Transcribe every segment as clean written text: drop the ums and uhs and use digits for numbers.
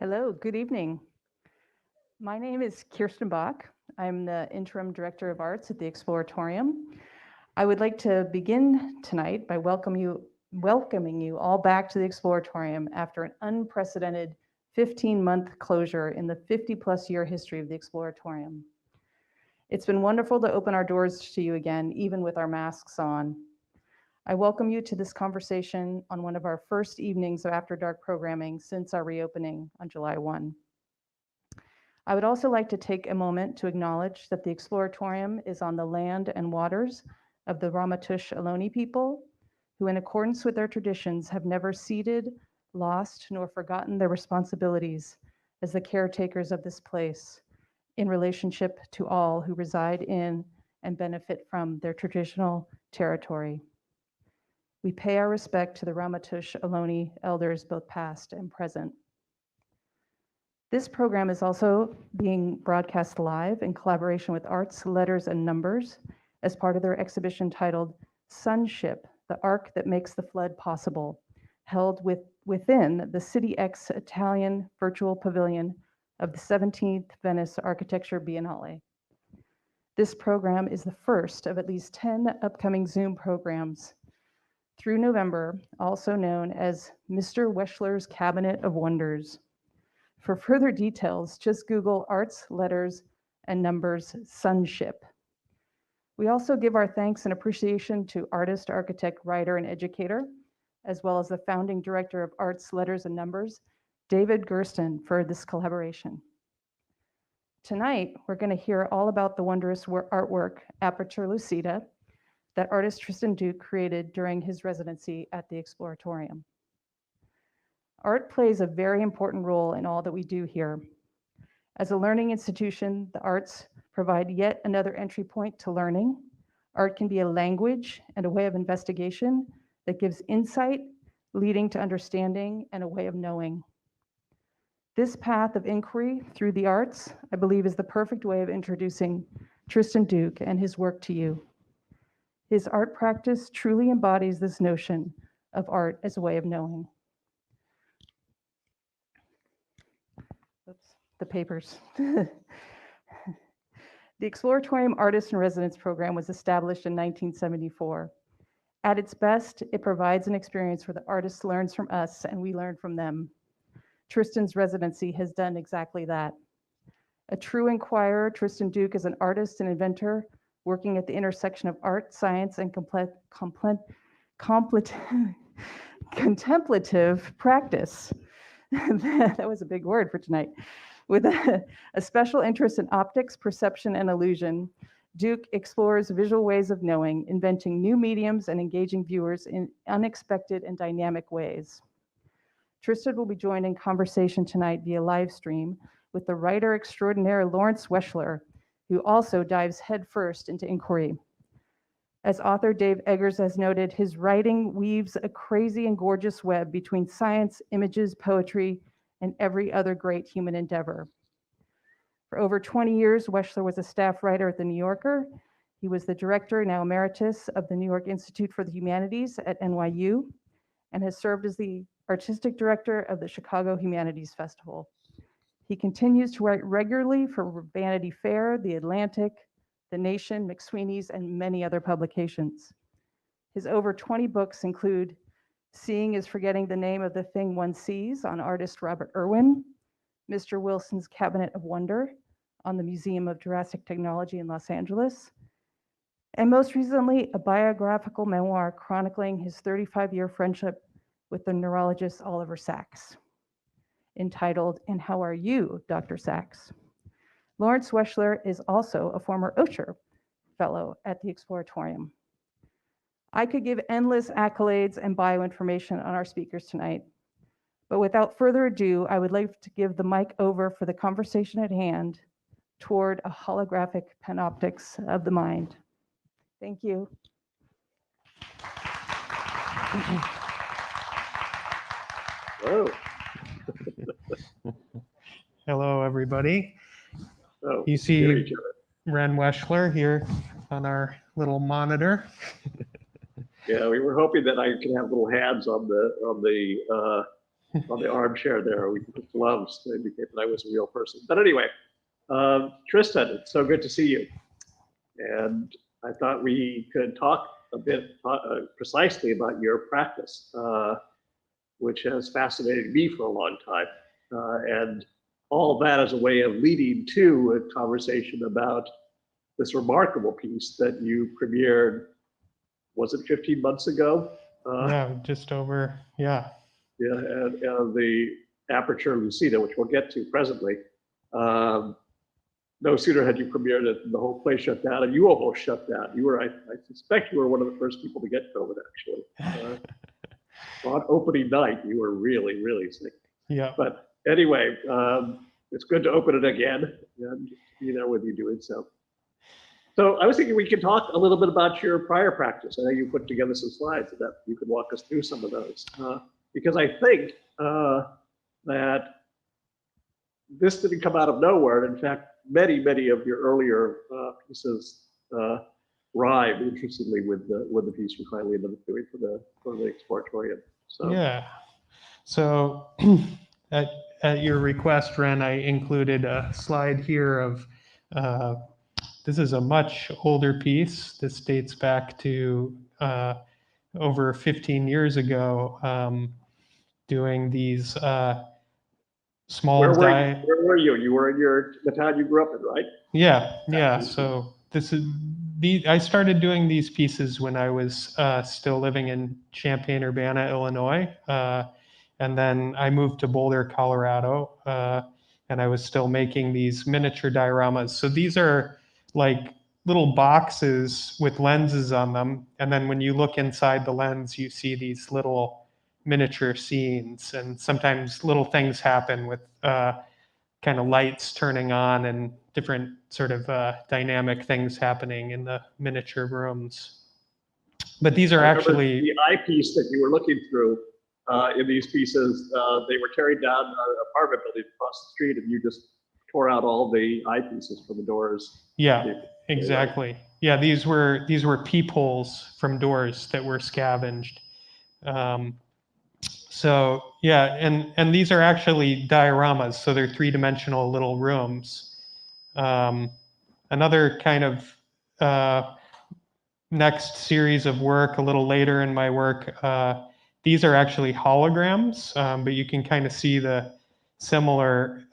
Hello, good evening. My name is Kirsten Bach. I'm the Interim Director of Arts at the Exploratorium. I would like to begin tonight by welcoming you all back to the Exploratorium after an unprecedented 15-month closure in the 50-plus year history of the Exploratorium. It's been wonderful to open our doors to you again, even with our masks on. I welcome you to this conversation on one of our first evenings of After Dark programming since our reopening on July 1. I would also like to take a moment to acknowledge that the Exploratorium is on the land and waters of the Ramaytush Ohlone people, who in accordance with their traditions have never ceded, lost, nor forgotten their responsibilities as the caretakers of this place in relationship to all who reside in and benefit from their traditional territory. We pay our respect to the Ramaytush Ohlone elders, both past and present. This program is also being broadcast live in collaboration with Arts, Letters, and Numbers as part of their exhibition titled Sunship, the Ark That Makes the Flood Possible, held within the City X Italian Virtual Pavilion of the 17th Venice Architecture Biennale. This program is the first of at least 10 upcoming Zoom programs through November, also known as Mr. Weschler's Cabinet of Wonders. For further details, just Google Arts, Letters, and Numbers Sunship. We also give our thanks and appreciation to artist, architect, writer, and educator, as well as the founding director of Arts, Letters, and Numbers, David Gersten, for this collaboration. Tonight, we're going to hear all about the wondrous artwork, Aperture Lucida, that artist Tristan Duke created during his residency at the Exploratorium. Art plays a very important role in all that we do here. As a learning institution, the arts provide yet another entry point to learning. Art can be a language and a way of investigation that gives insight, leading to understanding and a way of knowing. This path of inquiry through the arts, I believe, is the perfect way of introducing Tristan Duke and his work to you. His art practice truly embodies this notion of art as a way of knowing. Oops, the papers. The Exploratorium Artist in Residence program was established in 1974. At its best, it provides an experience where the artist learns from us and we learn from them. Tristan's residency has done exactly that. A true inquirer, Tristan Duke is an artist and inventor working at the intersection of art, science, and contemplative practice. That was a big word for tonight. With a special interest in optics, perception, and illusion, Duke explores visual ways of knowing, inventing new mediums and engaging viewers in unexpected and dynamic ways. Tristan will be joined in conversation tonight via live stream with the writer extraordinaire Lawrence Weschler, who also dives headfirst into inquiry. As author Dave Eggers has noted, his writing weaves a crazy and gorgeous web between science, images, poetry, and every other great human endeavor. For over 20 years, Weschler was a staff writer at The New Yorker. He was the director, now emeritus, of the New York Institute for the Humanities at NYU, and has served as the artistic director of the Chicago Humanities Festival. He continues to write regularly for Vanity Fair, The Atlantic, The Nation, McSweeney's, and many other publications. His over 20 books include Seeing is Forgetting the Name of the Thing One Sees on artist Robert Irwin, Mr. Wilson's Cabinet of Wonder on the Museum of Jurassic Technology in Los Angeles, and most recently, a biographical memoir chronicling his 35-year friendship with the neurologist Oliver Sacks, entitled, And How Are You, Dr. Sacks? Lawrence Weschler is also a former Osher Fellow at the Exploratorium. I could give endless accolades and bioinformation on our speakers tonight, but without further ado, I would like to give the mic over for the conversation at hand toward a holographic panoptics of the mind. Thank you. Hello. Hello, everybody. Oh, You hear see each other. Ren Weschler here on our little monitor. Yeah, we were hoping that I could have little hands on the on the armchair there with gloves to indicate that I was a real person. But anyway, Tristan, it's so good to see you. And I thought we could talk a bit precisely about your practice, which has fascinated me for a long time. And all of that as a way of leading to a conversation about this remarkable piece that you premiered, was it 15 months ago? Yeah, just over, yeah. Yeah, and the Aperture Lucida, which we'll get to presently. No sooner had you premiered it, the whole place shut down, and you almost shut down. You were, I suspect you were one of the first people to get COVID, actually. On opening night, you were really, really sick. Yeah. But anyway, it's good to open it again and be there with you doing so. So I was thinking we could talk a little bit about your prior practice. I know you put together some slides that you could walk us through some of those. Because I think that this didn't come out of nowhere. In fact, many of your earlier pieces rhyme, interestingly, with the piece you finally ended up doing for the Exploratorium. So yeah. So at your request, Ren, I included a slide here of this is a much older piece. This dates back to over 15 years ago, doing these small. Where were you? You were in the town you grew up in, right? Yeah. So this is I started doing these pieces when I was still living in Champaign-Urbana, Illinois, and then I moved to Boulder, Colorado, and I was still making these miniature dioramas. So these are like little boxes with lenses on them, and then when you look inside the lens, you see these little miniature scenes, and sometimes little things happen with kind of lights turning on and different sort of dynamic things happening in the miniature rooms. But these are actually the eyepiece that you were looking through in these pieces. They were carried down an apartment building across the street, and you just tore out all the eyepieces from the doors. Yeah, exactly. Yeah, these were peepholes from doors that were scavenged. So yeah, and these are actually dioramas, so they're three-dimensional little rooms. Another kind of next series of work a little later in my work, these are actually holograms, but you can kind of see the similar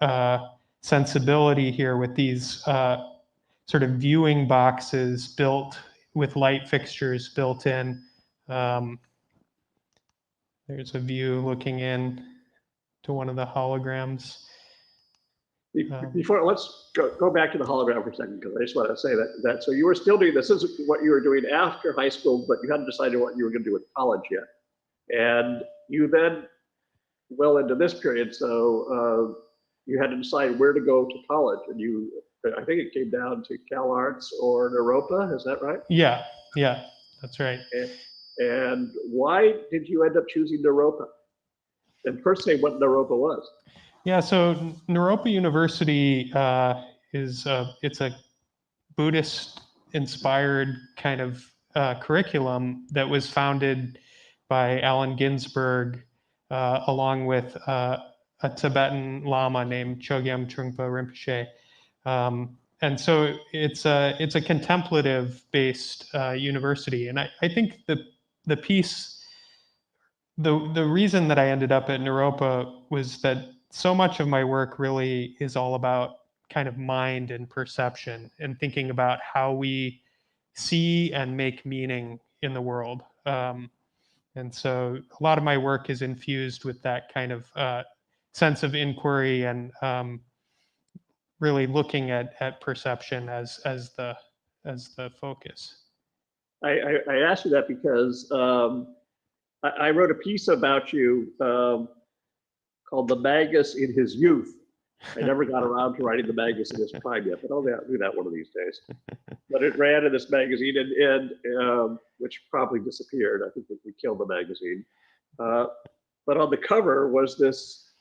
sensibility here with these sort of viewing boxes built with light fixtures built in. There's a view looking in to one of the holograms. Before, let's go back to the hologram for a second, because I just want to say that so you were still doing this is what you were doing after high school, but you hadn't decided what you were going to do with college yet. And you then, well into this period, so you had to decide where to go to college, and I think it came down to Cal Arts or Naropa, is that right? Yeah, that's right. And why did you end up choosing Naropa? And first say what Naropa was. Yeah, so Naropa University it's a Buddhist-inspired kind of curriculum that was founded by Allen Ginsberg, along with a Tibetan Lama named Chogyam Trungpa Rinpoche. And so it's a contemplative-based university, and I think the piece, the reason that I ended up at Naropa was that so much of my work really is all about kind of mind and perception and thinking about how we see and make meaning in the world. And so a lot of my work is infused with that kind of sense of inquiry and really looking at perception as the focus. I asked you that because I wrote a piece about you called "The Magus in His Youth." I never got around to writing the Magus in his prime yet, but I'll do that one of these days. But it ran in this magazine, and which probably disappeared. I think that we killed the magazine. But on the cover was this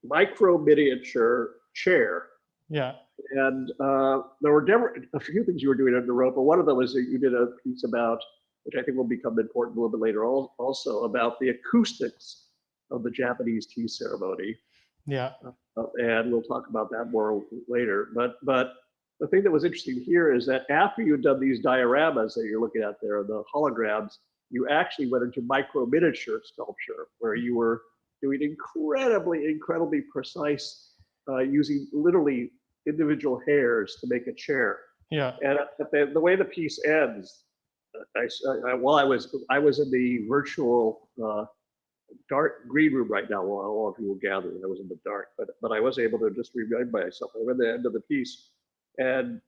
micro miniature chair. Yeah. And there were a few things you were doing under Naropa. One of them was that you did a piece about, which I think will become important a little bit later, also about the acoustics of the Japanese tea ceremony. Yeah. And we'll talk about that more later. But the thing that was interesting here is that after you'd done these dioramas that you're looking at there, the holograms, you actually went into micro miniature sculpture where you were doing incredibly precise, using literally individual hairs to make a chair. Yeah. And the way the piece ends, while I was in the virtual dark green room right now, while all of you were gathering. I was in the dark, but I was able to just remind myself. I read the end of the piece, and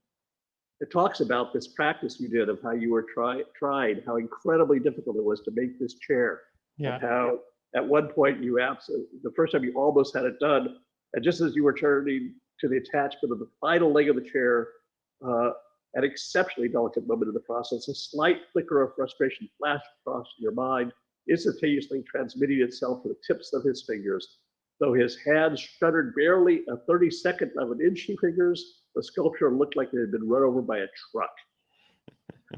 it talks about this practice you did of how you were tried, how incredibly difficult it was to make this chair. Yeah. And how at one point the first time you almost had it done, and just as you were turning to the attachment of the final leg of the chair, an exceptionally delicate moment in the process, a slight flicker of frustration flashed across your mind, instantaneously transmitting itself to the tips of his fingers. Though his hands shuddered barely a 32nd of an inch he fingers, the sculpture looked like it had been run over by a truck.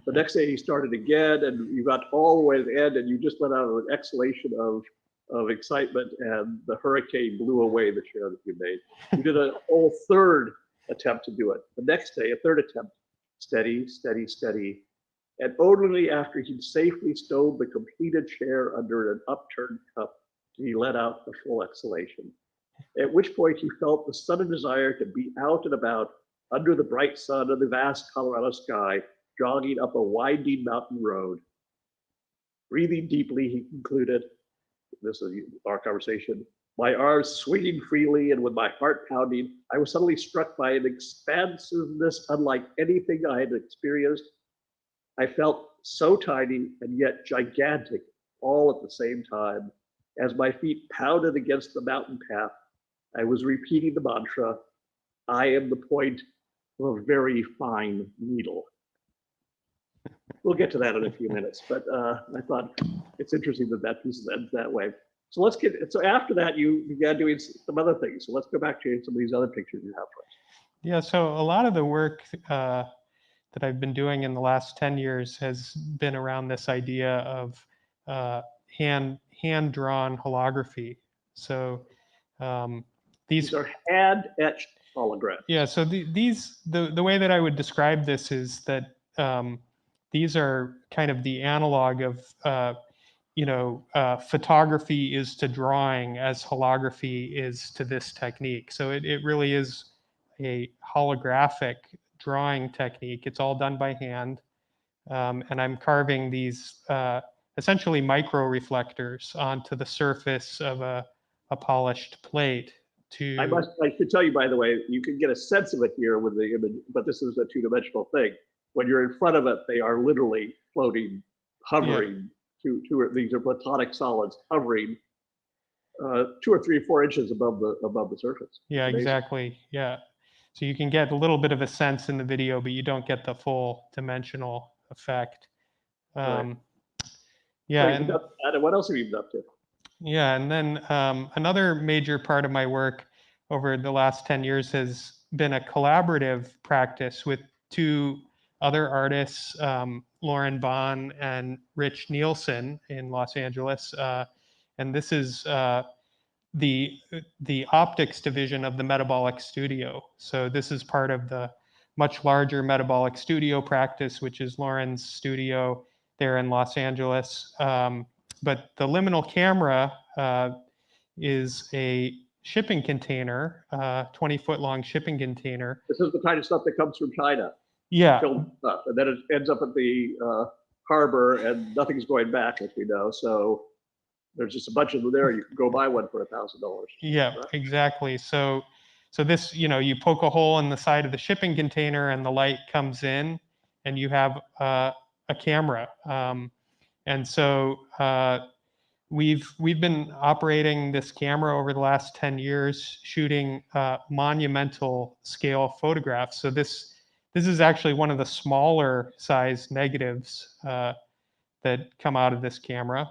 The next day he started again, and you got all the way to the end, and you just let out an exhalation of excitement, and the hurricane blew away the chair that you made. You did a whole third attempt to do it. The next day, a third attempt, steady. And only after he'd safely stowed the completed chair under an upturned cup did he let out a full exhalation. At which point he felt the sudden desire to be out and about under the bright sun of the vast Colorado sky, jogging up a winding mountain road. Breathing deeply, he concluded, this is our conversation, my arms swinging freely and with my heart pounding, I was suddenly struck by an expansiveness unlike anything I had experienced. I felt so tiny and yet gigantic all at the same time. As my feet pounded against the mountain path, I was repeating the mantra, I am the point of a very fine needle. We'll get to that in a few minutes, but I thought it's interesting that piece ends that way. So so after that, you began doing some other things. So let's go back to some of these other pictures you have for us. Yeah, so a lot of the work that I've been doing in the last 10 years has been around this idea of hand-drawn holography. So these are hand-etched holograms. Yeah, so the way that I would describe this is that these are kind of the analog of photography is to drawing as holography is to this technique. So it really is a holographic drawing technique. It's all done by hand. And I'm carving these essentially micro reflectors onto the surface of a polished plate. I should tell you, by the way, you can get a sense of it here with the image, but this is a two-dimensional thing. When you're in front of it, they are literally floating, hovering. Yeah. These are platonic solids hovering 2 or 3 or 4 inches above the surface. Yeah, exactly. Yeah. So you can get a little bit of a sense in the video, but you don't get the full dimensional effect. Right. Yeah. And what else have you been up to? Yeah, and then another major part of my work over the last 10 years has been a collaborative practice with 2 other artists, Lauren Vaughan and Rich Nielsen in Los Angeles. And this is the optics division of the Metabolic Studio. So this is part of the much larger Metabolic Studio practice, which is Lauren's studio there in Los Angeles. But the Liminal Camera is a shipping container, 20-foot long shipping container. This is the kind of stuff that comes from China. Yeah. Stuff, and then it ends up at the harbor, and nothing's going back, as we know. So there's just a bunch of them there. You can go buy one for $1,000. Yeah, right? Exactly. So this, you poke a hole in the side of the shipping container, and the light comes in, and you have a camera. And so we've been operating this camera over the last 10 years, shooting monumental scale photographs. So this is actually one of the smaller size negatives that come out of this camera.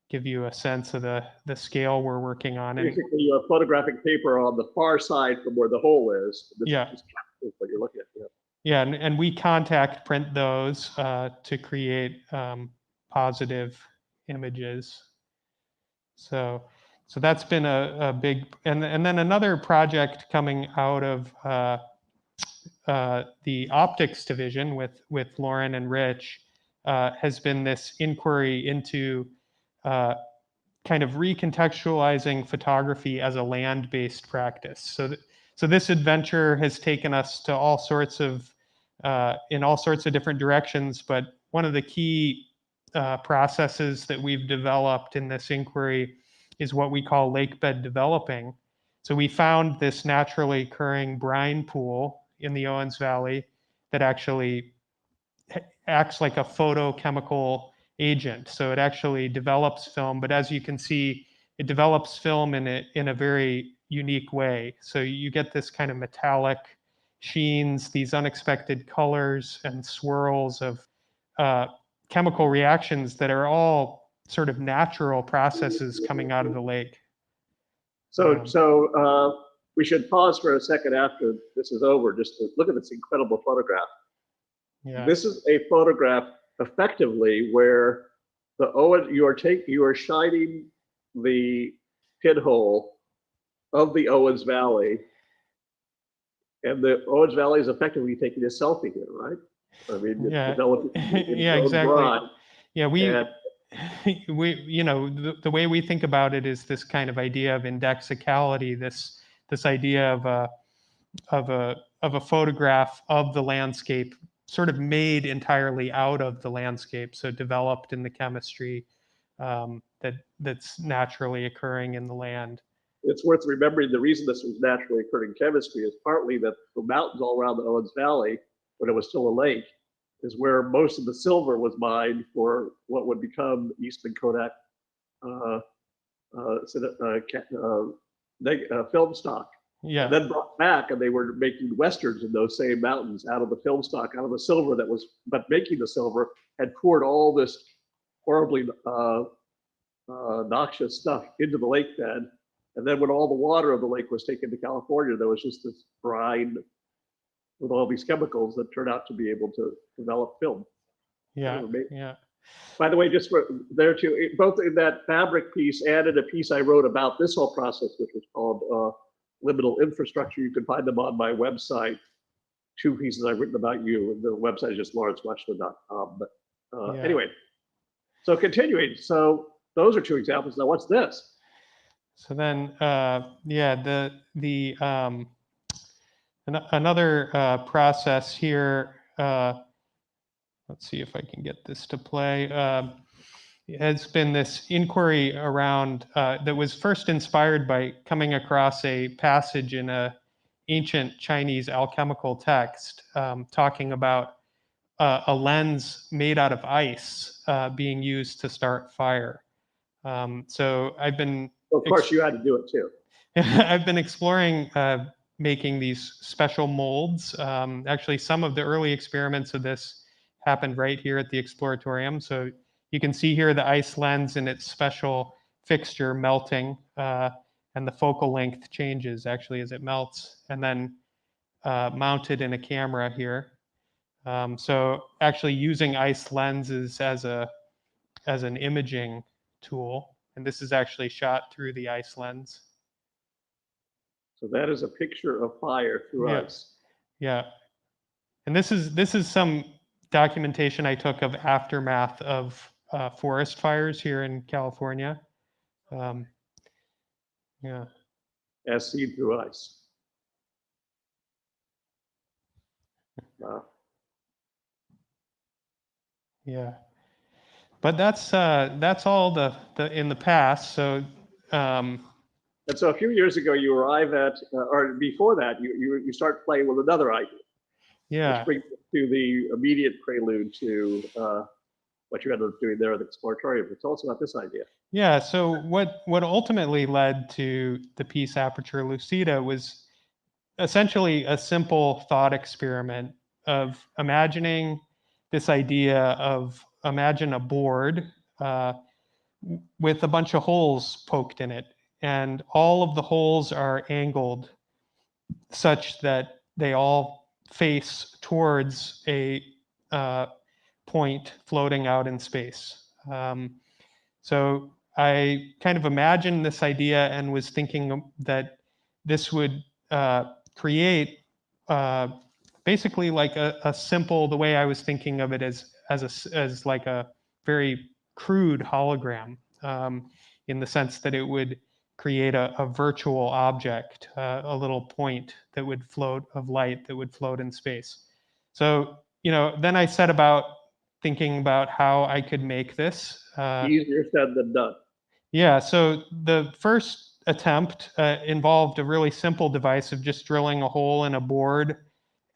Give you a sense of the scale we're working on. Basically, you have photographic paper on the far side from where the hole is. Yeah. Is what you're looking at. Yeah. Yeah, and we contact print those to create positive images. So that's been a big, and then another project coming out of the optics division with Lauren and Rich has been this inquiry into kind of recontextualizing photography as a land-based practice. So this adventure has taken us to all sorts of in all sorts of different directions, but one of the key processes that we've developed in this inquiry is what we call lakebed developing. So we found this naturally occurring brine pool in the Owens Valley that actually acts like a photochemical agent. So it actually develops film, but as you can see, it develops film in a very unique way. So you get this kind of metallic sheens, these unexpected colors and swirls of chemical reactions that are all sort of natural processes coming out of the lake. So we should pause for a second after this is over, just to look at this incredible photograph. Yeah. This is a photograph effectively where you are shining the pinhole of the Owens Valley, and the Owens Valley is effectively taking a selfie here, right? I mean, yeah, yeah, exactly. Yeah, we you know, the way we think about it is this kind of idea of indexicality, this idea of a photograph of the landscape sort of made entirely out of the landscape, so developed in the chemistry that's naturally occurring in the land. It's worth remembering the reason this was naturally occurring chemistry is partly that the mountains all around the Owens Valley, when it was still a lake, is where most of the silver was mined for what would become Eastman Kodak film stock. Yeah. And then brought back, and they were making westerns in those same mountains out of the film stock, out of the silver that was, but making the silver had poured all this horribly noxious stuff into the lake bed. And then when all the water of the lake was taken to California, there was just this brine with all these chemicals that turned out to be able to develop film. Yeah, yeah. By the way, just for there too, both in that fabric piece and in a piece I wrote about this whole process, which was called Liminal Infrastructure. You can find them on my website. 2 pieces I've written about you. The website is just lawrenceweschler.com. But anyway, so continuing. So those are 2 examples. Now, what's this? So then, another process here. Let's see if I can get this to play. Has been this inquiry around that was first inspired by coming across a passage in a ancient Chinese alchemical text talking about a lens made out of ice being used to start fire. So I've been. Of course, you had to do it too. I've been exploring making these special molds. Actually, some of the early experiments of this happened right here at the Exploratorium. So you can see here the ice lens and its special fixture melting, and the focal length changes actually as it melts, and then mounted in a camera here. So actually using ice lenses as an imaging tool. And this is actually shot through the ice lens. So that is a picture of fire through ice. Yeah. And this is some documentation I took of aftermath of forest fires here in California. Yeah. As seen through ice. Wow. Yeah. But that's all the in the past. So. And so a few years ago, you arrive at, or before that, you start playing with another idea. Yeah. Which brings us to the immediate prelude to what you ended up doing there at the Exploratorium. But tell us about this idea. Yeah. So what ultimately led to the piece Aperture Lucida was essentially a simple thought experiment of imagining this idea of imagine a board with a bunch of holes poked in it. And all of the holes are angled such that they all face towards a point floating out in space. So I kind of imagined this idea and was thinking that this would create basically like a simple, the way I was thinking of it as like a very crude hologram, in the sense that it would create a virtual object, a little point that would float of light that would float in space. So, then I set about thinking about how I could make this. Easier said than done. Yeah, so the first attempt involved a really simple device of just drilling a hole in a board.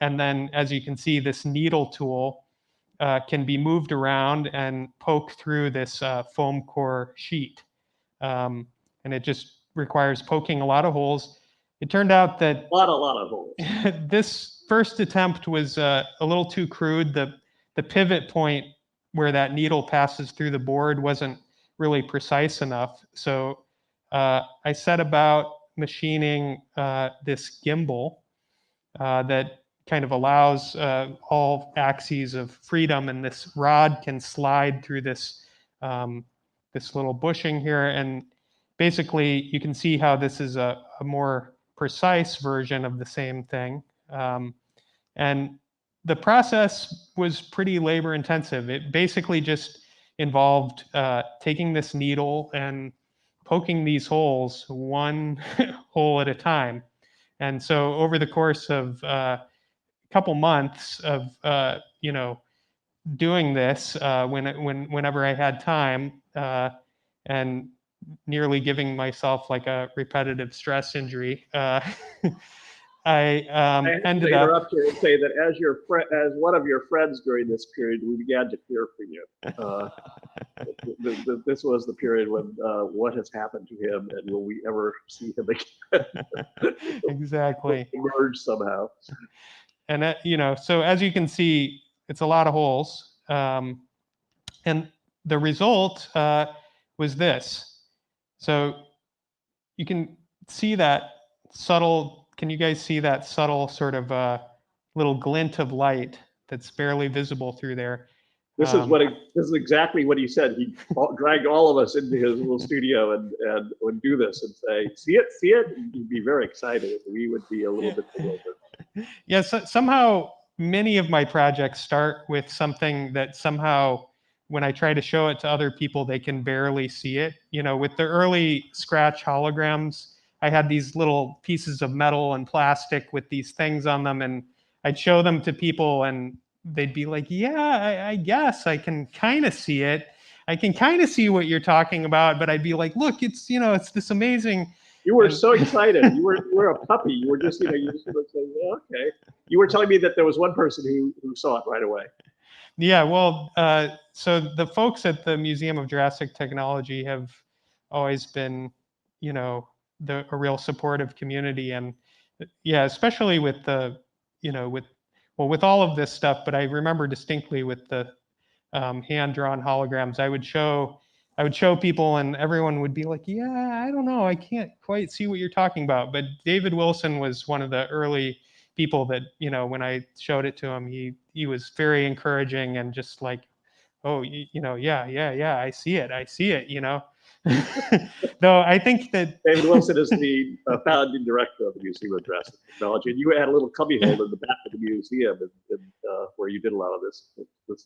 And then, as you can see, this needle tool can be moved around and poke through this foam core sheet. And it just requires poking a lot of holes. It turned out that A lot of holes. this first attempt was a little too crude. The pivot point where that needle passes through the board wasn't really precise enough. So I set about machining this gimbal that kind of allows all axes of freedom, and this rod can slide through this this little bushing here. And basically, you can see how this is a more precise version of the same thing. And the process was pretty labor intensive. It basically just involved taking this needle and poking these holes one hole at a time. And so over the course of a couple months of doing this, whenever I had time, and nearly giving myself like a repetitive stress injury, I ended up. Interrupt you and say that as one of your friends during this period, we began to fear for you. This was the period when what has happened to him, and will we ever see him again? Exactly. Emerge somehow. And so as you can see, it's a lot of holes, and the result was this. So you can see that subtle. Can you guys see that subtle sort of little glint of light that's barely visible through there? This is exactly what he said. He dragged all of us into his little studio and would do this and say, "See it, see it." He'd be very excited. We would be a little bit bewildered. Yeah. So somehow, many of my projects start with something that somehow, when I try to show it to other people, they can barely see it. With the early Scratch holograms, I had these little pieces of metal and plastic with these things on them, and I'd show them to people, and they'd be like, "Yeah, I guess I can kind of see it. I can kind of see what you're talking about." But I'd be like, "Look, it's it's this amazing." You were so excited. You were a puppy. You were just you just sort of saying, "Yeah, okay." You were telling me that there was one person who saw it right away. Yeah, well, so the folks at the Museum of Jurassic Technology have always been, a real supportive community, and yeah, especially with the, with all of this stuff. But I remember distinctly with the hand-drawn holograms, I would show people, and everyone would be like, "Yeah, I don't know, I can't quite see what you're talking about." But David Wilson was one of the early people that, when I showed it to him, he was very encouraging and just like, "Oh, yeah, I see it. Though I think that David Wilson is the founding director of the Museum of Jurassic Technology, and you had a little cubbyhole in the back of the museum where you did a lot of this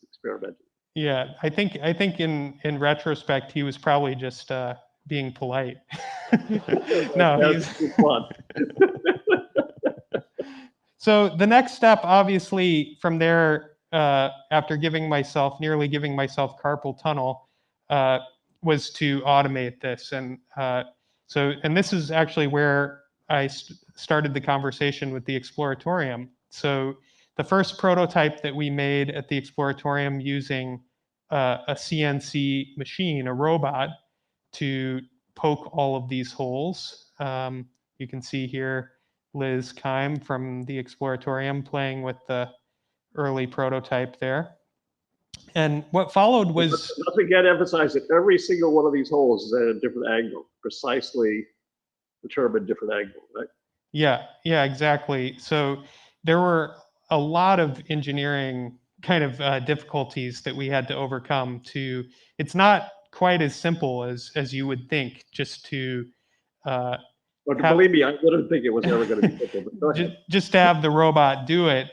experimenting. Yeah, I think in retrospect, he was probably just being polite. No, he's fun. So the next step, obviously, from there, after nearly giving myself carpal tunnel, was to automate this. And and this is actually where I started the conversation with the Exploratorium. So the first prototype that we made at the Exploratorium using a CNC machine, a robot, to poke all of these holes. You can see here Liz Keim from the Exploratorium playing with the early prototype there. And what followed was... Let's again emphasize that every single one of these holes is at a different angle, precisely determined different angle, right? Yeah, exactly. So there were a lot of engineering kind of difficulties that we had to overcome it's not quite as simple as you would think, just to But believe me, I didn't think it was ever going to be simple. But go ahead. just to have the robot do it.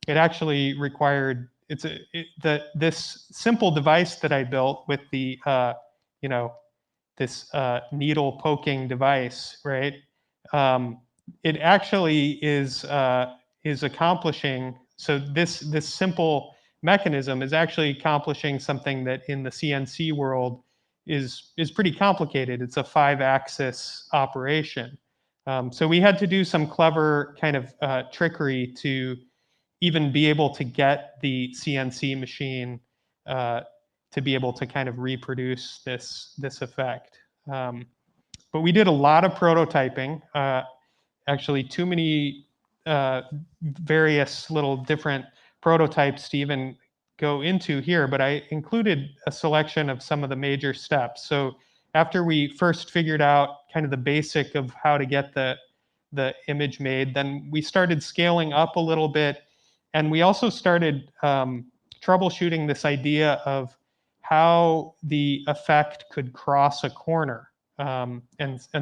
It actually required this simple device that I built with the this needle poking device, right? It actually is accomplishing. So this simple mechanism is actually accomplishing something that in the CNC world is pretty complicated. It's a 5-axis operation. So we had to do some clever kind of trickery to even be able to get the CNC machine to be able to kind of reproduce this effect. But we did a lot of prototyping. Actually, too many various little different prototypes to even go into here, but I included a selection of some of the major steps. So after we first figured out kind of the basic of how to get the image made, then we started scaling up a little bit, and we also started troubleshooting this idea of how the effect could cross a corner, and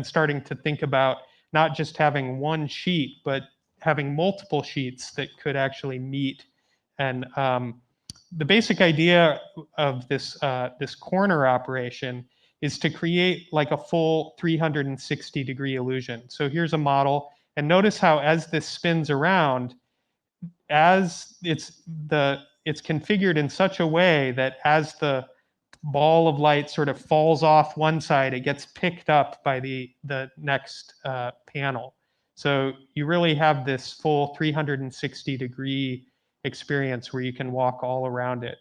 starting to think about not just having one sheet, but having multiple sheets that could actually meet. And the basic idea of this corner operation is to create like a full 360-degree illusion. So here's a model, and notice how as this spins around, as it's configured in such a way that as the ball of light sort of falls off one side, it gets picked up by the next panel. So you really have this full 360-degree experience where you can walk all around it.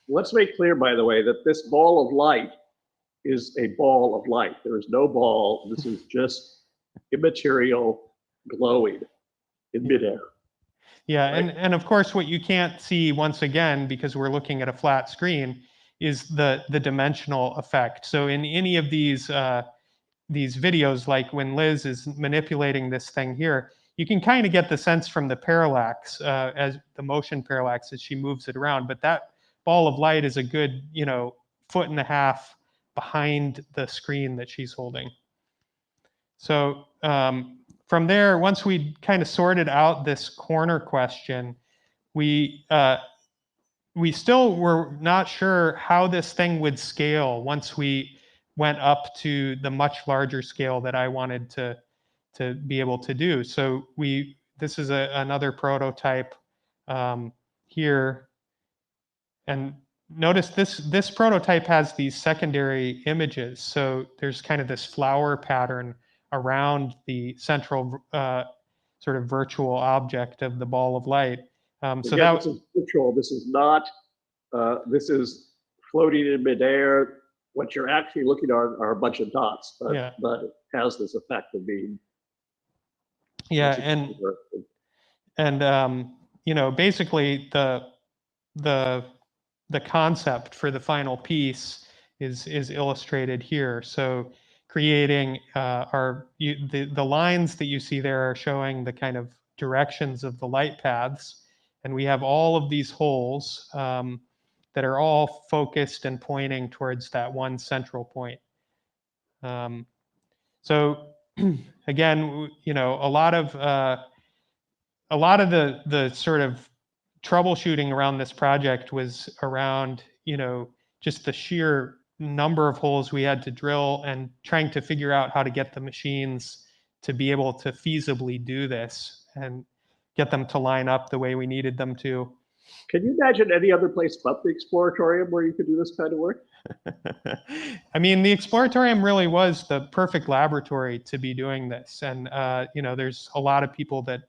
Let's make clear, by the way, that this ball of light is a ball of light. There is no ball. This is just immaterial glowing in midair. Yeah, right? and of course, what you can't see, once again, because we're looking at a flat screen, is the dimensional effect. So in any of these videos, like when Liz is manipulating this thing here, you can kind of get the sense from the parallax, as the motion parallax as she moves it around. But that ball of light is a good, 1.5 feet behind the screen that she's holding. So from there, once we kind of sorted out this corner question, we still were not sure how this thing would scale once we went up to the much larger scale that I wanted to be able to do. So this is another prototype here, and notice this prototype has these secondary images. So there's kind of this flower pattern around the central sort of virtual object of the ball of light. So Again, this is virtual. This is not. This is floating in midair. What you're actually looking at are a bunch of dots, but it has this effect of being. Yeah, and basically the concept for the final piece is illustrated here. So creating the lines that you see there are showing the kind of directions of the light paths, and we have all of these holes that are all focused and pointing towards that one central point. So again, a lot of the sort of troubleshooting around this project was around, just the sheer number of holes we had to drill and trying to figure out how to get the machines to be able to feasibly do this and get them to line up the way we needed them to. Can you imagine any other place but the Exploratorium where you could do this kind of work? I mean, the Exploratorium really was the perfect laboratory to be doing this. And, there's a lot of people that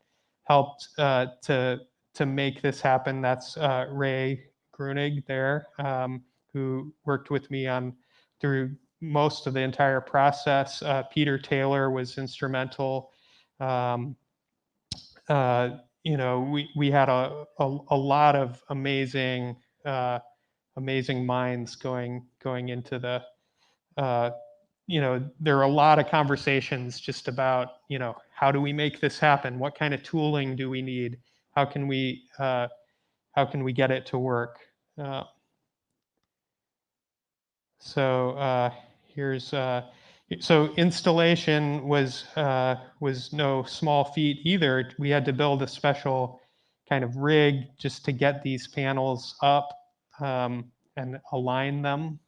helped to make this happen. That's Ray Grunig there, who worked with me through most of the entire process. Peter Taylor was instrumental. We had a lot of amazing minds going into the there are a lot of conversations just about how do we make this happen, what kind of tooling do we need, how can we get it to work. So here's so installation was no small feat either. We had to build a special kind of rig just to get these panels up and align them.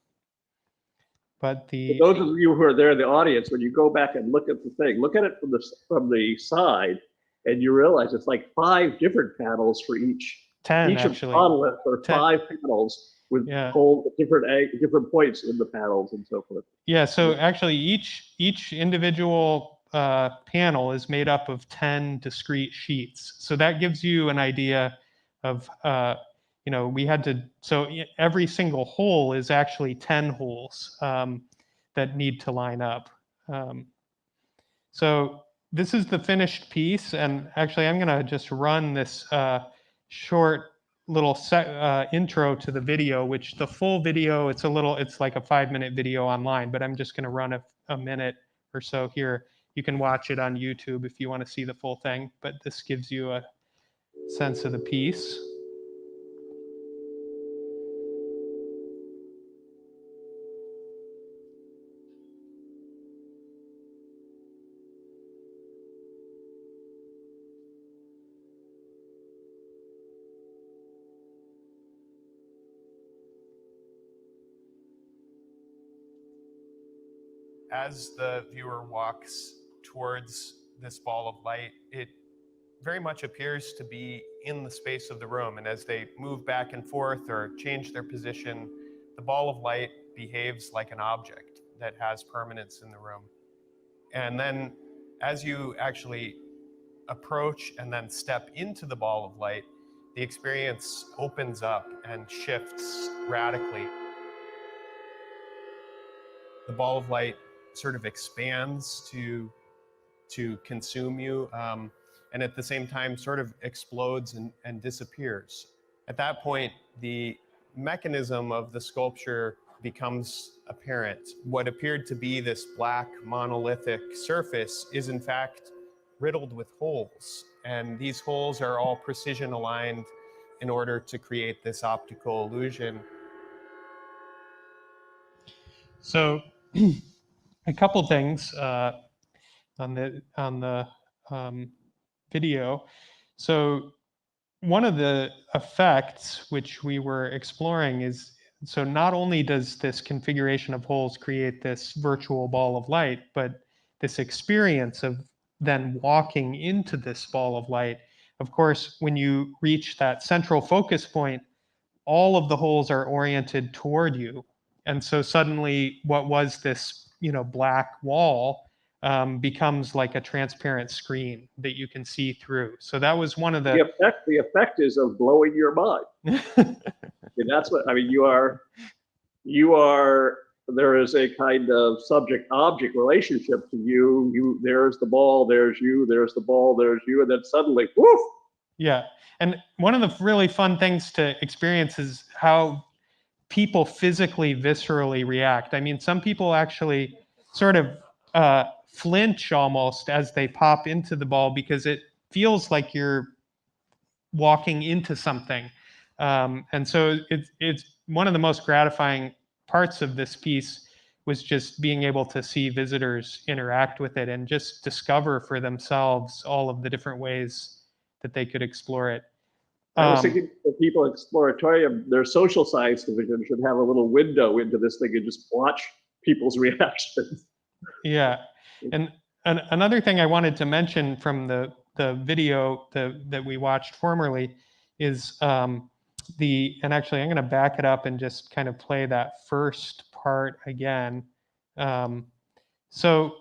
But For those of you who are there in the audience, when you go back and look at the thing, look at it from the side, and you realize it's like 5 different panels for each. 10 each actually. of the monoliths are 10. 5 panels with holes at different points in the panels and so forth. Yeah. So actually, each individual panel is made up of 10 discrete sheets. So that gives you an idea of we had to, so every single hole is actually 10 holes that need to line up. So this is the finished piece, and actually I'm gonna just run this short little intro to the video, which the full video, it's like a 5-minute video online, but I'm just gonna run a minute or so here. You can watch it on YouTube if you wanna see the full thing, but this gives you a sense of the piece. As the viewer walks towards this ball of light, it very much appears to be in the space of the room. And as they move back and forth or change their position, the ball of light behaves like an object that has permanence in the room. And then as you actually approach and then step into the ball of light, the experience opens up and shifts radically. The ball of light sort of expands to consume you, and at the same time sort of explodes and disappears. At that point, the mechanism of the sculpture becomes apparent. What appeared to be this black monolithic surface is in fact riddled with holes, and these holes are all precision aligned in order to create this optical illusion. So a couple things on the video. So one of the effects which we were exploring is, so not only does this configuration of holes create this virtual ball of light, but this experience of then walking into this ball of light. Of course, when you reach that central focus point, all of the holes are oriented toward you. And so suddenly what was this, black wall becomes like a transparent screen that you can see through. So that was one of the effect is of blowing your mind. And that's what, I mean, you are, there is a kind of subject-object relationship to you, there's the ball, there's you, there's the ball, there's you, and then suddenly, woof! Yeah, and one of the really fun things to experience is how people physically, viscerally react. I mean, some people actually sort of flinch almost as they pop into the ball because it feels like you're walking into something. And so it's one of the most gratifying parts of this piece was just being able to see visitors interact with it and just discover for themselves all of the different ways that they could explore it. I was thinking the people at Exploratorium, their social science division should have a little window into this thing and just watch people's reactions. Yeah, and another thing I wanted to mention from the video that we watched formerly is and actually I'm going to back it up and just kind of play that first part again. So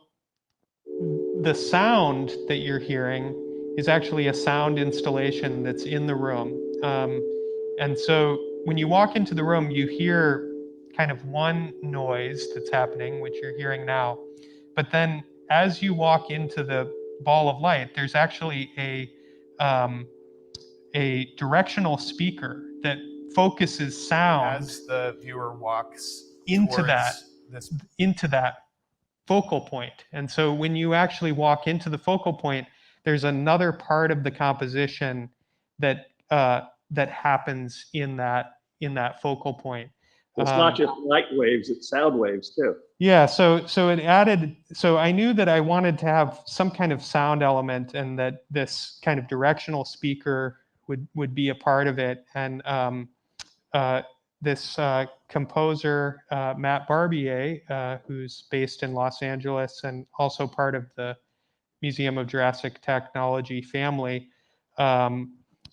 the sound that you're hearing is actually a sound installation that's in the room. And so when you walk into the room, you hear kind of one noise that's happening, which you're hearing now. But then as you walk into the ball of light, there's actually a directional speaker that focuses sound as the viewer walks into that focal point. And so when you actually walk into the focal point, there's another part of the composition that happens in that focal point. It's not just light waves, it's sound waves too. Yeah, so it added, so I knew that I wanted to have some kind of sound element and that this kind of directional speaker would be a part of it. And this composer, Matt Barbier, who's based in Los Angeles and also part of the Museum of Jurassic Technology family,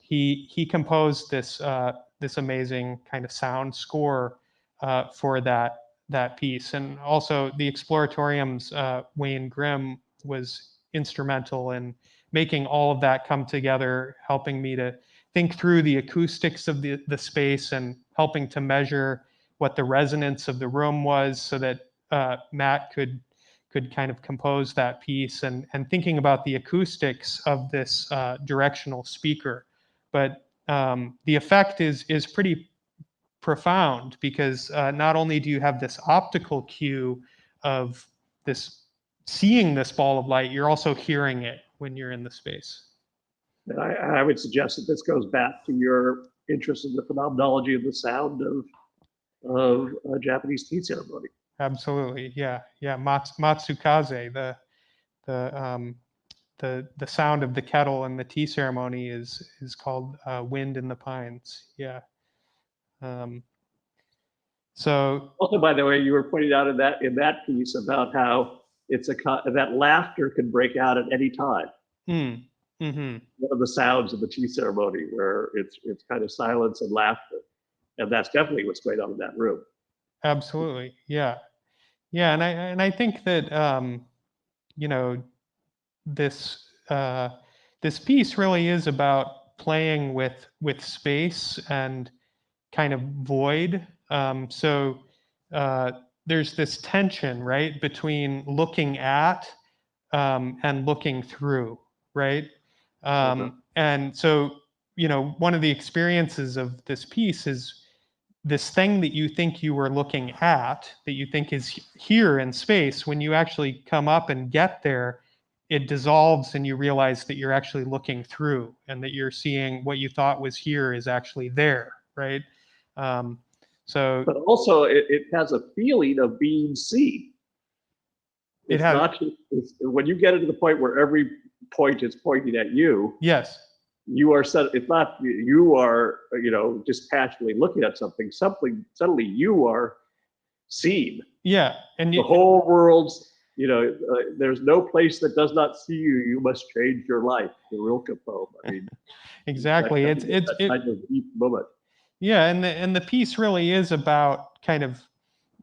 he composed this this amazing kind of sound score for that piece. And also the Exploratorium's Wayne Grimm was instrumental in making all of that come together, helping me to think through the acoustics of the space and helping to measure what the resonance of the room was so that Matt could kind of compose that piece and thinking about the acoustics of this directional speaker. But the effect is pretty profound because not only do you have this optical cue of this seeing this ball of light, you're also hearing it when you're in the space. And I would suggest that this goes back to your interest in the phenomenology of the sound of a Japanese tea ceremony. Absolutely, yeah. Matsukaze, the sound of the kettle in the tea ceremony is called "Wind in the Pines." Yeah. So also, by the way, you were pointing out in that piece about how that laughter can break out at any time. Mm-hmm. One of the sounds of the tea ceremony, where it's kind of silence and laughter, and that's definitely what's going on in that room. Absolutely, yeah, and I think that you know this this piece really is about playing with space and kind of void. So there's this tension, right, between looking at and looking through, right? And so, one of the experiences of this piece is this thing that you think you were looking at, that you think is here in space, when you actually come up and get there, it dissolves and you realize that you're actually looking through and that you're seeing what you thought was here is actually there, right? So, but also it has a feeling of being seen. It's not just, when you get into the point where every point is pointing at you. Yes. You are set. It's not you are dispassionately looking at something. Suddenly you are seen. Yeah, and the whole world's. There's no place that does not see you. You must change your life. The Rilke poem. I mean, exactly. It's kind of deep moment. Yeah, and the piece really is about kind of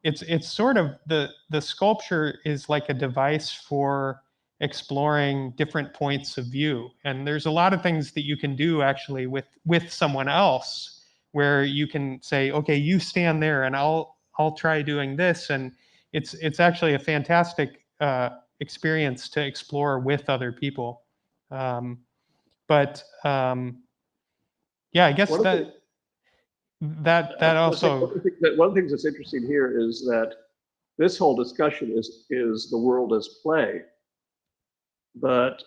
it's sort of the sculpture is like a device for exploring different points of view, and there's a lot of things that you can do actually with someone else where you can say, okay, you stand there and I'll try doing this, and it's actually a fantastic experience to explore with other people. Yeah, I guess that also. One of the things that's interesting here is that this whole discussion is the world as play. But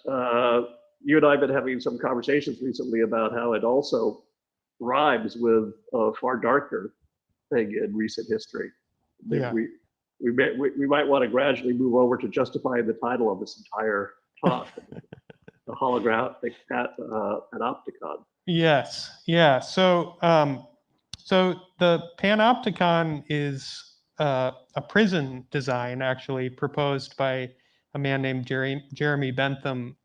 you and I have been having some conversations recently about how it also rhymes with a far darker thing in recent history. Yeah. We might want to gradually move over to justifying the title of this entire talk, the holographic Panopticon. Yes. Yeah. So so the Panopticon is a prison design actually proposed by a man named Jeremy Bentham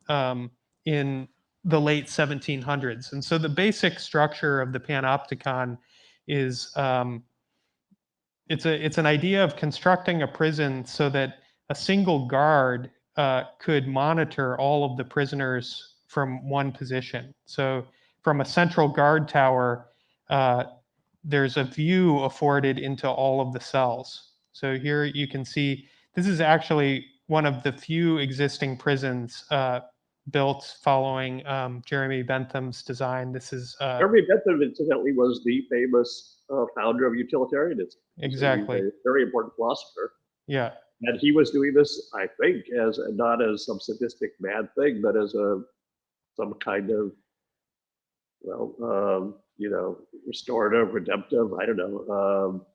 in the late 1700s. And so the basic structure of the Panopticon is it's an idea of constructing a prison so that a single guard could monitor all of the prisoners from one position. So from a central guard tower, there's a view afforded into all of the cells. So here you can see, this is actually one of the few existing prisons built following Jeremy Bentham's design. This is Jeremy Bentham, incidentally, was the famous founder of utilitarianism. Exactly. He's a very important philosopher. Yeah. And he was doing this, I think, not as some sadistic mad thing, but as some kind of, restorative, redemptive, I don't know,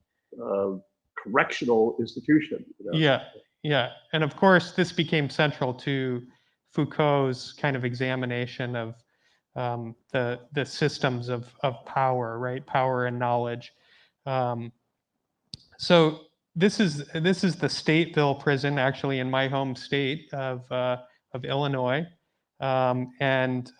correctional institution. You know? Yeah, yeah. And of course, this became central to Foucault's kind of examination of the systems of power, right? Power and knowledge. So this is the Stateville prison, actually, in my home state of Illinois, and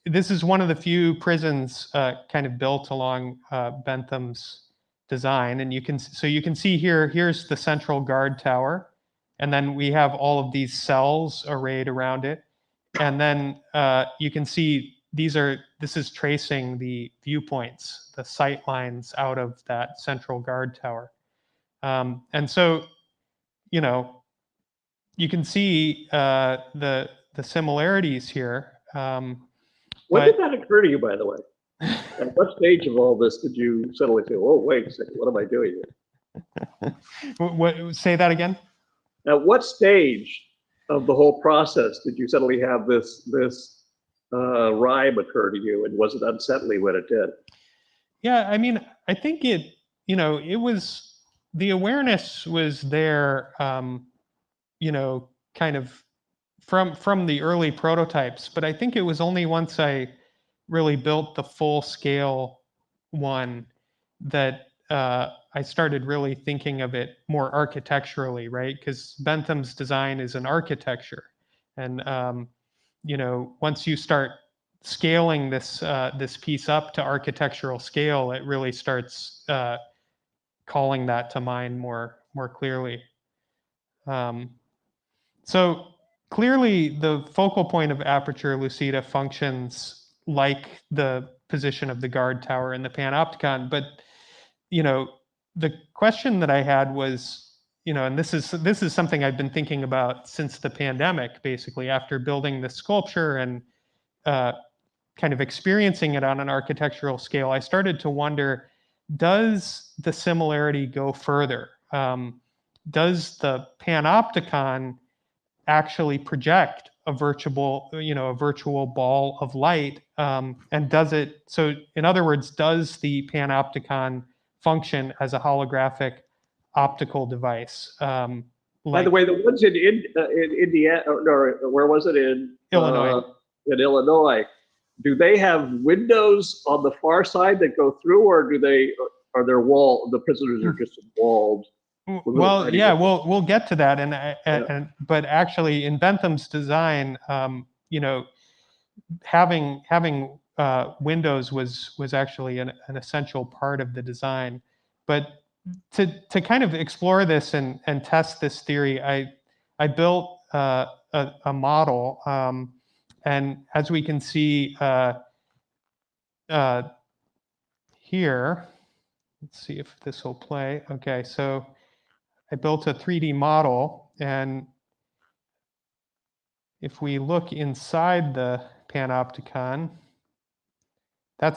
this is one of the few prisons kind of built along Bentham's design, and you can see here. Here's the central guard tower, and then we have all of these cells arrayed around it, and then you can see this is tracing the viewpoints, the sight lines out of that central guard tower, and so you know you can see the similarities here. When did that occur to you, by the way? At what stage of all this did you suddenly say, "Oh, wait a second, what am I doing here?" Say that again? At what stage of the whole process did you suddenly have this rhyme occur to you, and was it unsettling when it did? Yeah, I mean, I think it was, the awareness was there, kind of from the early prototypes, but I think it was only once I really built the full scale one that I started really thinking of it more architecturally, right? Because Bentham's design is an architecture, and once you start scaling this piece up to architectural scale, it really starts calling that to mind more clearly. So clearly, the focal point of Aperture Lucida functions like the position of the guard tower in the Panopticon, but the question that I had was, and this is something I've been thinking about since the pandemic, basically, after building this sculpture and kind of experiencing it on an architectural scale, I started to wonder, does the similarity go further? Does the Panopticon actually project a virtual ball of light? And does it, so in other words, does the Panopticon function as a holographic optical device? By the way, the ones in Indiana, or where was it, in Illinois. In Illinois, do they have windows on the far side that go through, or are there the prisoners are just walled? Well, yeah, we'll get to that, and but actually in Bentham's design, having windows was actually an essential part of the design. But to kind of explore this and test this theory, I built a model, and as we can see here, let's see if this will play. Okay, so I built a 3D model, and if we look inside the Panopticon,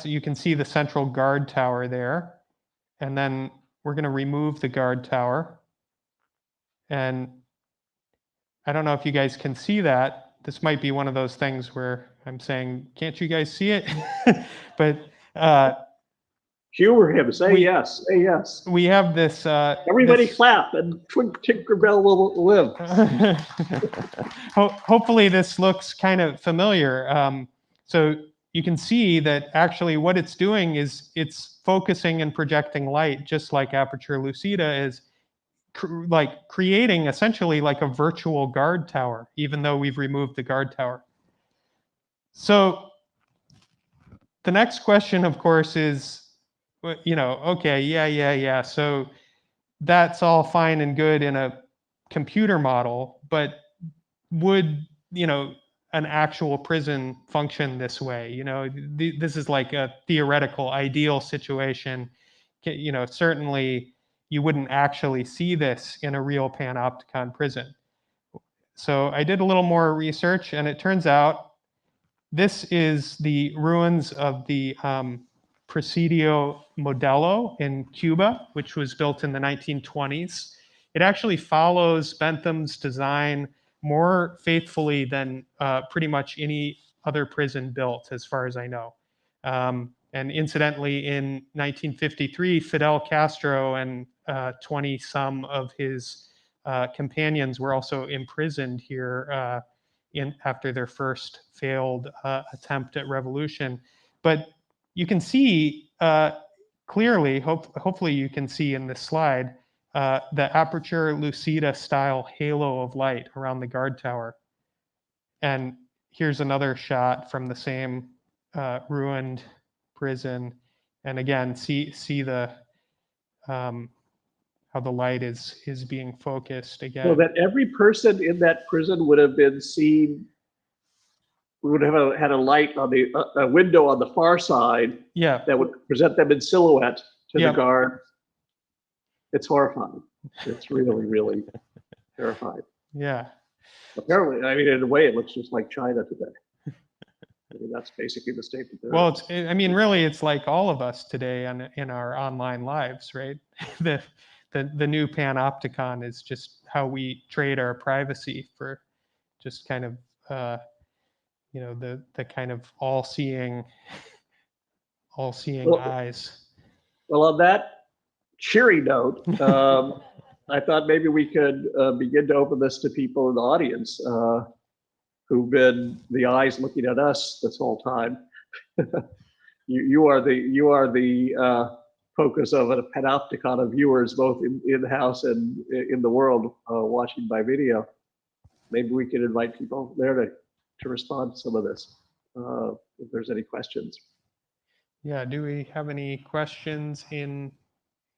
you can see the central guard tower there, and then we're going to remove the guard tower, and I don't know if you guys can see that. This might be one of those things where I'm saying, can't you guys see it? But humor him. Say yes. Say yes. We have this. Everybody clap, and Tinkerbell will live. Hopefully, this looks kind of familiar. So you can see that actually what it's doing is it's focusing and projecting light, just like Aperture Lucida is, like creating essentially like a virtual guard tower, even though we've removed the guard tower. So the next question, of course, is, okay, yeah. So that's all fine and good in a computer model, but would, an actual prison function this way? This is like a theoretical ideal situation. Certainly you wouldn't actually see this in a real Panopticon prison. So I did a little more research, and it turns out this is the ruins of the Presidio Modello in Cuba, which was built in the 1920s. It actually follows Bentham's design more faithfully than pretty much any other prison built, as far as I know. And And incidentally, in 1953, Fidel Castro and 20 some of his companions were also imprisoned here after their first failed attempt at revolution. But you can see clearly, hopefully you can see in this slide, the Aperture Lucida style halo of light around the guard tower. And here's another shot from the same ruined prison. And again, see the how the light is being focused again. So that every person in that prison would have been seen, would have had a light on the a window on the far side, yeah, that would present them in silhouette to Yep. the guard. It's horrifying. It's really, really terrifying. yeah. Apparently, I mean, in a way, it looks just like China today. I mean, that's basically the state that they're Well, in. I mean, really, it's like all of us today in our online lives, right? The new Panopticon is just how we trade our privacy for just kind of the kind of all-seeing Well, eyes. Well, on that cheery note, I thought maybe we could begin to open this to people in the audience who've been the eyes looking at us this whole time. you are the focus of a Panopticon of viewers, both in the house and in the world, watching by video. Maybe we could invite people there to respond to some of this, if there's any questions. Yeah, do we have any questions in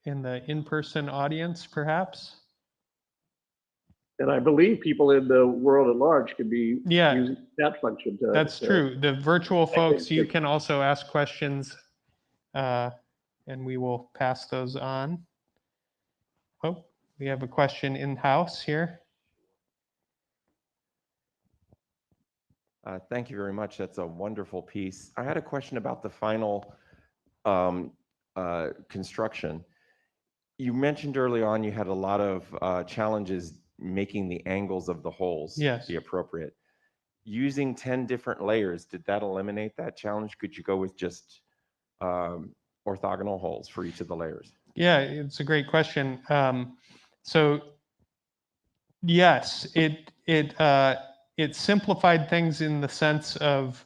the in-person audience, perhaps? And I believe people in the world at large can be using that function. That's true. The virtual folks, you can also ask questions, and we will pass those on. Oh, we have a question in-house here. Thank you very much. That's a wonderful piece. I had a question about the final construction. You mentioned early on you had a lot of challenges making the angles of the holes be appropriate. Using 10 different layers, did that eliminate that challenge? Could you go with just orthogonal holes for each of the layers? Yeah, it's a great question. So yes, it simplified things in the sense of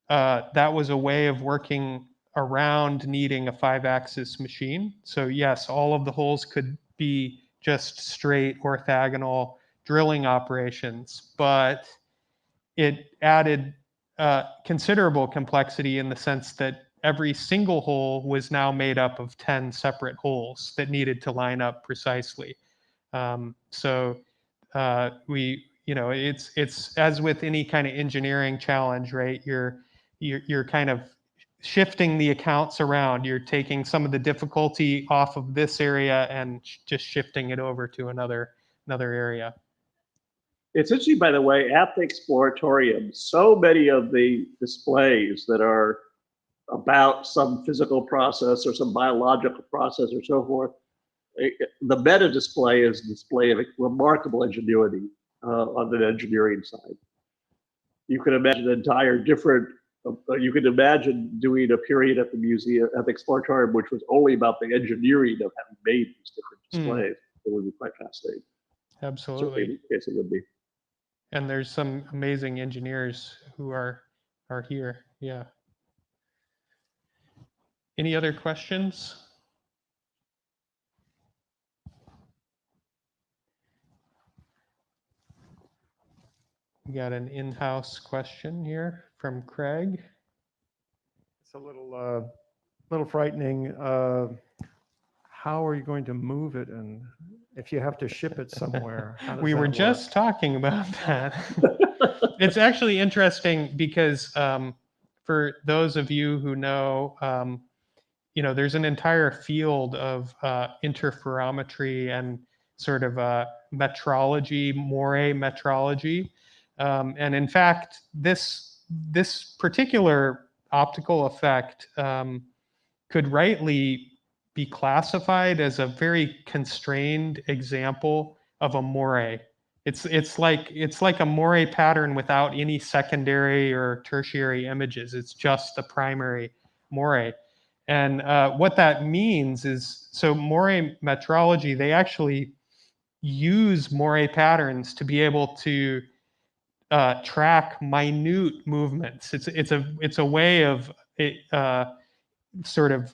that was a way of working around needing a 5-axis machine. So yes, all of the holes could be just straight orthogonal drilling operations, but it added considerable complexity in the sense that every single hole was now made up of 10 separate holes that needed to line up precisely. It's as with any kind of engineering challenge, right? You're kind of shifting the accounts around. You're taking some of the difficulty off of this area and just shifting it over to another area. It's interesting, by the way, at the Exploratorium, so many of the displays that are about some physical process or some biological process or so forth, the meta display is a display of remarkable ingenuity on the engineering side. You could imagine an entire different, you could imagine doing a period at the museum, at the Exploratorium, which was only about the engineering of having made these different displays. It would be quite fascinating. Absolutely. Certainly in this case it would be. And there's some amazing engineers who are here. Yeah. Any other questions? We got an in-house question here from Craig. It's a little frightening. How are you going to move it, and if you have to ship it somewhere? How does We were that just work? talking about that. It's actually interesting because for those of you who know, there's an entire field of interferometry and sort of metrology, moire metrology. And in fact, this particular optical effect could rightly be classified as a very constrained example of a moire. It's like a moire pattern without any secondary or tertiary images. It's just the primary moire. And what that means is, so moire metrology, they actually use moire patterns to be able to track minute movements. It's a way of sort of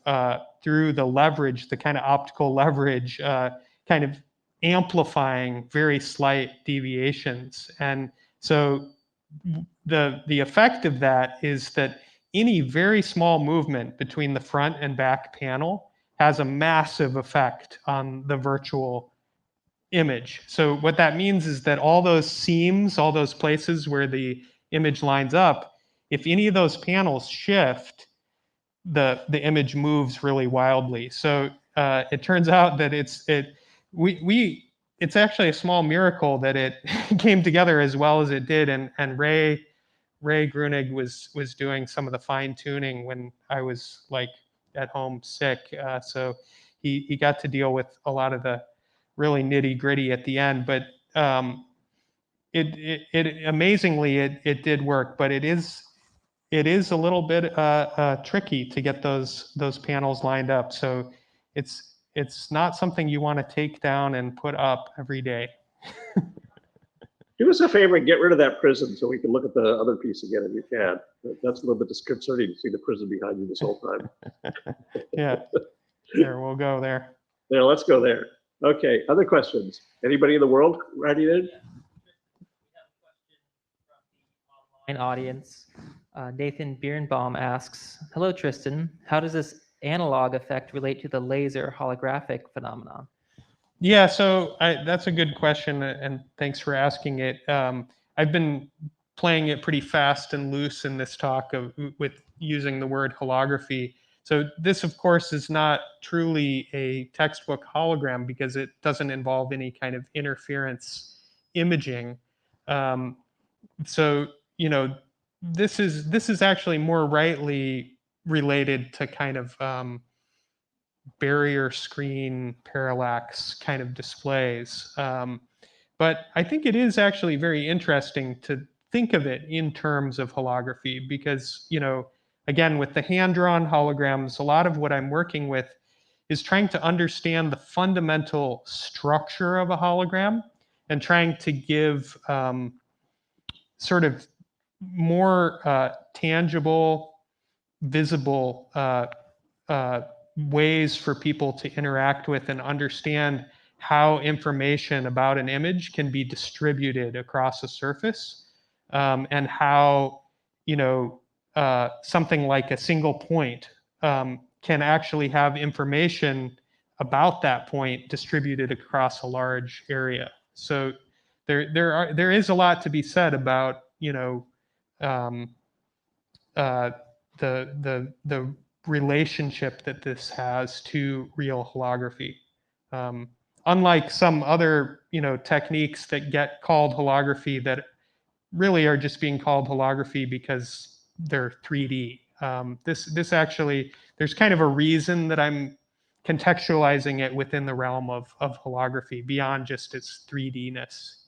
through the leverage, the kind of optical leverage, kind of amplifying very slight deviations. And so the effect of that is that any very small movement between the front and back panel has a massive effect on the virtual image. So what that means is that all those seams, all those places where the image lines up, if any of those panels shift, the image moves really wildly. So it turns out that it's actually a small miracle that it came together as well as it did. And Ray Grunig was doing some of the fine tuning when I was like at home sick. So he got to deal with a lot of the really nitty gritty at the end. But it amazingly it did work. But it is a little bit tricky to get those panels lined up. So it's not something you want to take down and put up every day. Do us a favor and get rid of that prism so we can look at the other piece again if you can. That's a little bit disconcerting to see the prism behind you this whole time. Yeah, there, we'll go there. There, let's go there. Okay, other questions? Anybody in the world writing in? An audience. Nathan Birnbaum asks, hello, Tristan. How does this analog effect relate to the laser holographic phenomenon? Yeah, so that's a good question, and thanks for asking it. I've been playing it pretty fast and loose in this talk with using the word holography. So this, of course, is not truly a textbook hologram because it doesn't involve any kind of interference imaging. So, you know, this is actually more rightly related to kind of barrier screen parallax kind of displays. But I think it is actually very interesting to think of it in terms of holography because, you know, again, with the hand-drawn holograms, a lot of what I'm working with is trying to understand the fundamental structure of a hologram and trying to give sort of more tangible, visible ways for people to interact with and understand how information about an image can be distributed across a surface, and how, you know, something like a single point can actually have information about that point distributed across a large area. So there is a lot to be said about, you know, the relationship that this has to real holography. Unlike some other, you know, techniques that get called holography that really are just being called holography because they're 3D. This actually, there's kind of a reason that I'm contextualizing it within the realm of holography beyond just its 3D-ness.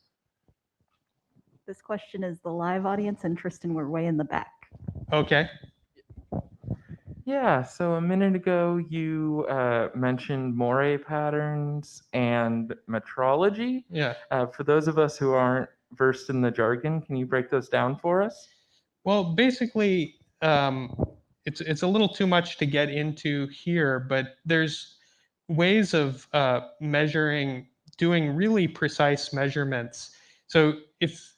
This question is the live audience, and Tristan, we're way in the back. Okay. Yeah, so a minute ago you mentioned moire patterns and metrology. Yeah. For those of us who aren't versed in the jargon, can you break those down for us? Well, basically, it's a little too much to get into here, but there's ways of measuring, doing really precise measurements. So if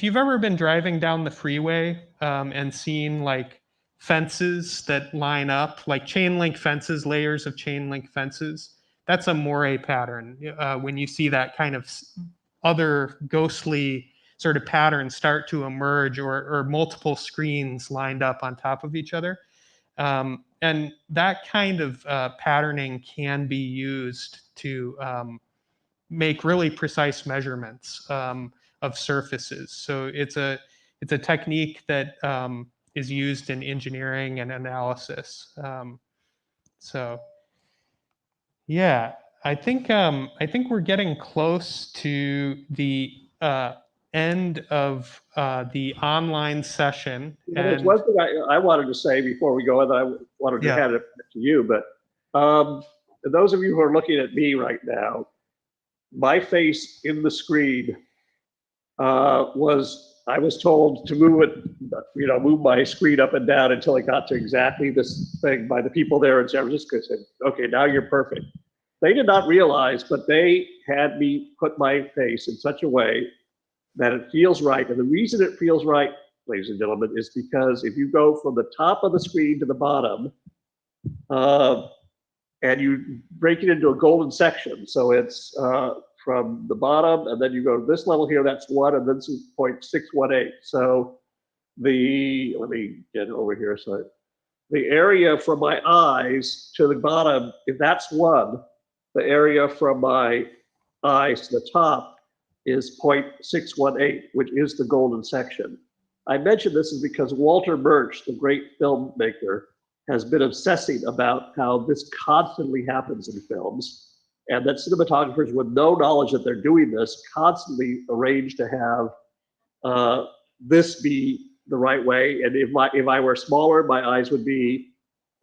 you've ever been driving down the freeway and seen like fences that line up, like chain link fences, layers of chain link fences, that's a moire pattern. When you see that kind of other ghostly sort of patterns start to emerge, or multiple screens lined up on top of each other. And that kind of patterning can be used to make really precise measurements of surfaces. So it's a technique that is used in engineering and analysis. So yeah, I think we're getting close to the end of the online session. There's And one thing I wanted to say before we go, and I wanted to Yeah. hand it to you, but those of you who are looking at me right now, my face in the screen I was told to move it, move my screen up and down until it got to exactly this thing by the people there in San Francisco. Said, okay, now you're perfect. They did not realize, but they had me put my face in such a way that it feels right. And the reason it feels right, ladies and gentlemen, is because if you go from the top of the screen to the bottom, and you break it into a golden section, so it's from the bottom, and then you go to this level here, that's 1, and then this is 0.618. So let me get over here. So the area from my eyes to the bottom, if that's 1, the area from my eyes to the top is 0.618, which is the golden section. I mention this is because Walter Murch, the great filmmaker, has been obsessing about how this constantly happens in films, and that cinematographers with no knowledge that they're doing this constantly arrange to have this be the right way. And if I were smaller, my eyes would be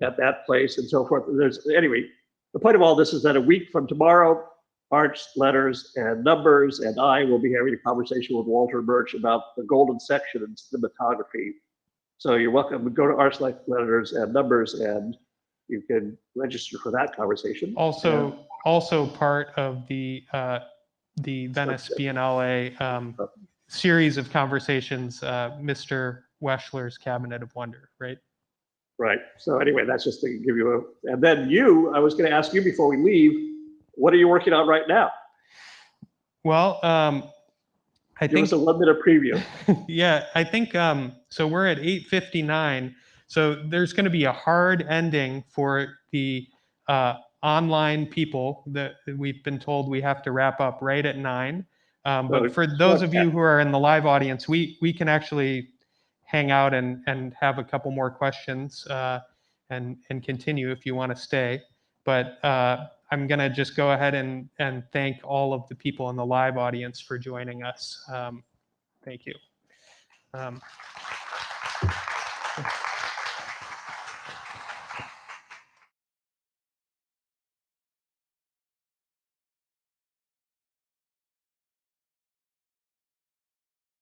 at that place and so forth. Anyway, the point of all this is that a week from tomorrow, Arts, Letters, and Numbers, and I will be having a conversation with Walter Murch about the golden section in cinematography. So you're welcome to go to Arts, Letters, and Numbers, and you can register for that conversation. Also part of the Venice Biennale series of conversations, Mr. Weschler's Cabinet of Wonder, right? Right. So anyway, that's just to give you and then I was going to ask you before we leave, what are you working on right now? Well, I Give think us a 1-minute preview. Yeah, I think so. We're at 8:59, so there's going to be a hard ending for the online people that we've been told we have to wrap up right at 9. But for those of you who are in the live audience, we can actually hang out and have a couple more questions and continue if you want to stay. But I'm going to just go ahead and thank all of the people in the live audience for joining us. Thank you.